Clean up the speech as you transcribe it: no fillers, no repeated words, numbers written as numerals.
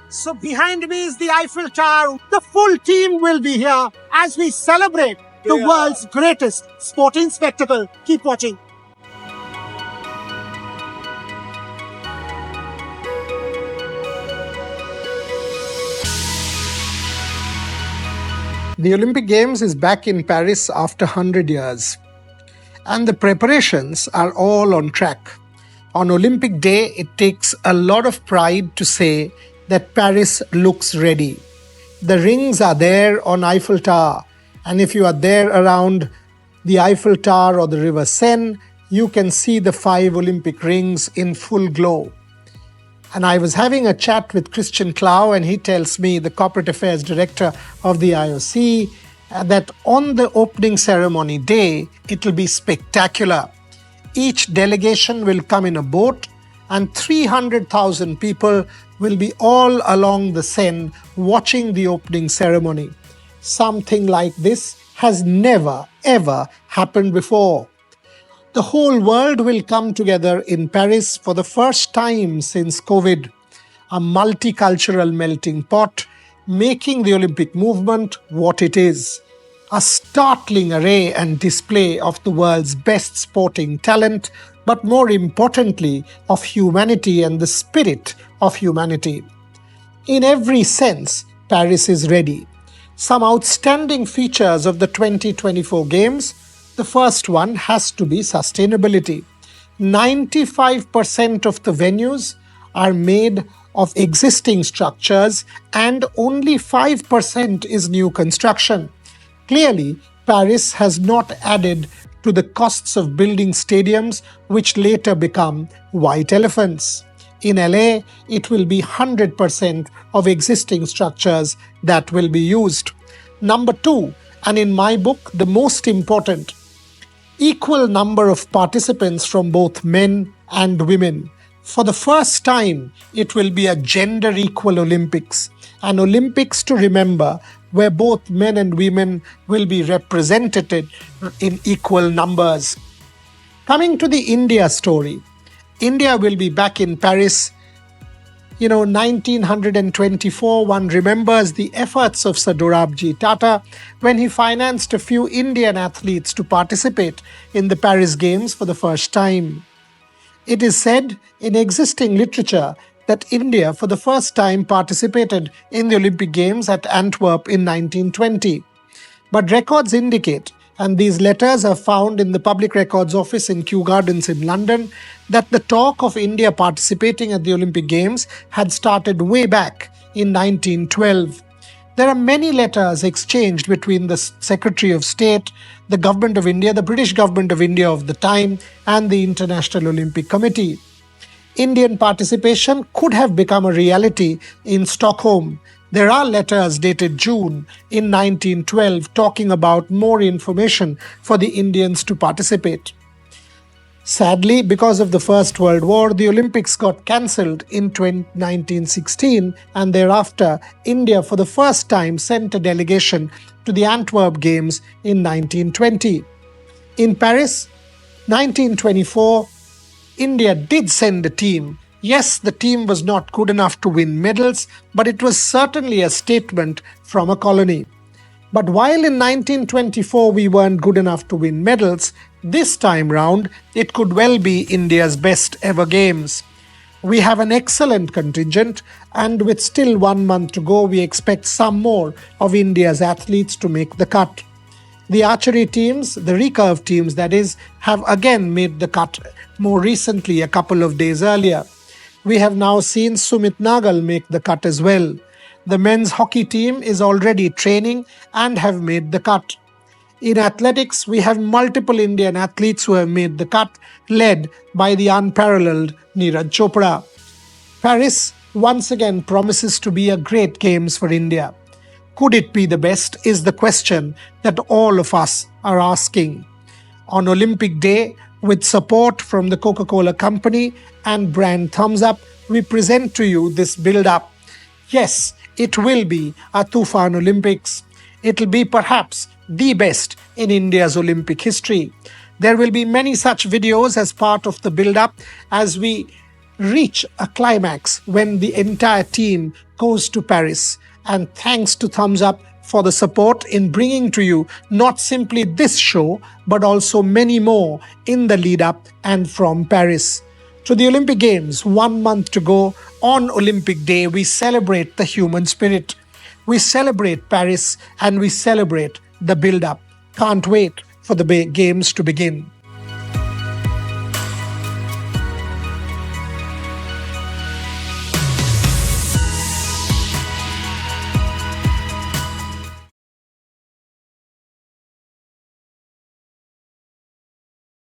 So behind me is the Eiffel Tower. The full team will be here as we celebrate the world's greatest sporting spectacle. Keep watching. The Olympic Games is back in Paris after 100 years. And the preparations are all on track. On Olympic Day, it takes a lot of pride to say that Paris looks ready. The rings are there on Eiffel Tower. And if you are there around the Eiffel Tower or the River Seine, you can see the 5 Olympic rings in full glow. And I was having a chat with Christian Clow, and he tells me, the Corporate Affairs Director of the IOC, that on the opening ceremony day, it will be spectacular. Each delegation will come in a boat, and 300,000 people will be all along the Seine watching the opening ceremony. Something like this has never, ever happened before. The whole world will come together in Paris for the first time since COVID, a multicultural melting pot, making the Olympic movement what it is. A startling array and display of the world's best sporting talent, but more importantly, of humanity and the spirit of humanity. In every sense, Paris is ready. Some outstanding features of the 2024 Games. The first one has to be sustainability. 95% of the venues are made of existing structures and only 5% is new construction. Clearly, Paris has not added to the costs of building stadiums which later become white elephants. In LA, it will be 100% of existing structures that will be used. Number 2, and in my book, the most important, equal number of participants from both men and women. For the first time, it will be a gender-equal Olympics, an Olympics to remember where both men and women will be represented in equal numbers. Coming to the India story, India will be back in Paris. 1924, one remembers the efforts of Sir Dorabji Tata when he financed a few Indian athletes to participate in the Paris Games for the first time. It is said in existing literature that India for the first time participated in the Olympic Games at Antwerp in 1920. But records indicate, and these letters are found in the Public Records Office in Kew Gardens in London, that the talk of India participating at the Olympic Games had started way back in 1912. There are many letters exchanged between the Secretary of State, the Government of India, the British Government of India of the time, and the International Olympic Committee. Indian participation could have become a reality in Stockholm. There are letters dated June in 1912 talking about more information for the Indians to participate. Sadly, because of the First World War, the Olympics got cancelled in 1916, and thereafter India for the first time sent a delegation to the Antwerp Games in 1920. In Paris, 1924, India did send a team. Yes, the team was not good enough to win medals, but it was certainly a statement from a colony. But while in 1924 we weren't good enough to win medals, this time round it could well be India's best ever games. We have an excellent contingent, and with still 1 month to go, we expect some more of India's athletes to make the cut. The archery teams, the recurve teams that is, have again made the cut, more recently a couple of days earlier. We have now seen Sumit Nagal make the cut as well. The men's hockey team is already training and have made the cut. In athletics, we have multiple Indian athletes who have made the cut, led by the unparalleled Neeraj Chopra. Paris once again promises to be a great games for India. Could it be the best is the question that all of us are asking. On Olympic Day, with support from the Coca-Cola Company and brand Thumbs Up, we present to you this build-up. Yes, it will be a Tufan Olympics. It will be perhaps the best in India's Olympic history. There will be many such videos as part of the build-up as we reach a climax when the entire team goes to Paris. And thanks to Thumbs Up for the support in bringing to you not simply this show, but also many more in the lead up and from Paris. To the Olympic Games, 1 month to go, on Olympic Day, we celebrate the human spirit. We celebrate Paris and we celebrate the build up. Can't wait for the games to begin.